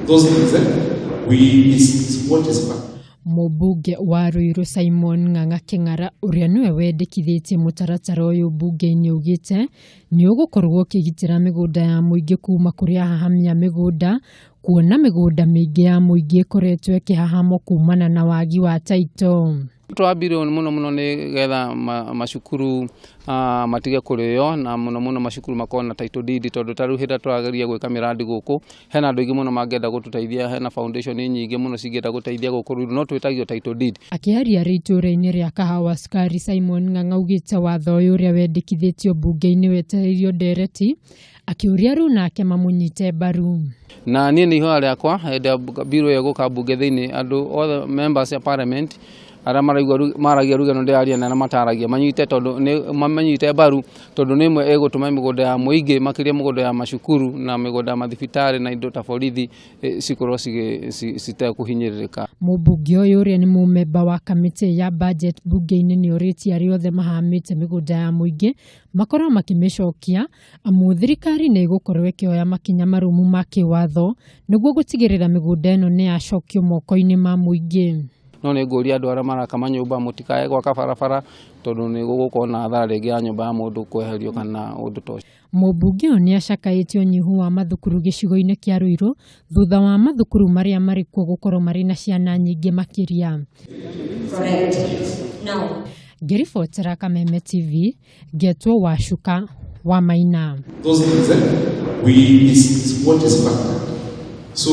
those things is what is back. Mũmbunge wa Ruiru Simon Ng'ang'a Kĩng'ara ũrĩa niwe wendekithĩtie mũtaratara ũyũ mbunge-inĩ ugĩte nĩ ũgũkorwo ũkĩgitĩra mĩgũnda ya mũingĩ kuma kũrĩ ahahamia mĩgũnda, kuona mĩgũnda mĩingĩ ya mũingĩ ĩkoretwo ĩkĩhahamwo kumana na wagi wa taito. Twambire muno ni getha macukuru matige kũrĩo na muno macukuru makona na title deed tondu taru hĩndĩ twageria gwĩka miradi gũkũ hena andũ aingĩ muno mangĩenda gũtũteithia, hena foundation nyingĩ muno cingĩenda gũteithia gũkũ no twĩtagio title deed. Akĩaria itũũra-inĩ rĩa Kahawa Sukari, Simon Ng'ang'a augĩte watho ũyũ ũrĩa wendekithĩtio mbunge-inĩ wetereirio ndereti, akĩũria rĩu nake mamũnyite mbaru. Na niĩ nĩ ihoya rĩakwa hĩndĩ biro ĩgũka mbunge thĩinĩ andũ other members of parliament ara maragia rugano ndĩaria na mataragia manyite tondu ni manyite mbaru tondu ni imwe egutuma mĩgũnda ya mũingĩ makĩria mĩgũnda ya macukuru na mĩgũnda ya mathibitarĩ na indo ta borithi cikorwo citekũhinyĩrĩrĩka. Mũmbunge ũyũ ũrĩa nĩ mũmemba wa kamĩtĩ ya budget mbunge-inĩ nĩ orĩtie arĩa othe mahamĩte mĩgũnda ya mũingĩ makorwo makĩmĩcokia amu thirikari nĩ ĩgũkorwo ĩkĩoya makinya marũmu ma kĩwatho nĩguo gũtigĩrĩra mĩgũnda ĩno nĩ yacokio moko-inĩ ma mũingĩ. No nĩ ngũria andũ arĩa maraka manyũmba mũtikae gwaka barabara tondu nĩ gũgũkorwo na hathara rĩngĩ ya nyũmba ya mũndũ kweherio kana ũndũ ta ũcio. Mũmbunge ũyũ nĩ acakaĩtie ũnyihu wa mathukuru gĩcigo-inĩ kĩa Ruiru thutha wa mathukuru marĩa marĩ kuo gũkorwo marĩ na ciana nyingĩ makĩria. Ngĩribotera Kameme TV, Ngetwo Wacuka wa Maina. Those things is what is back. So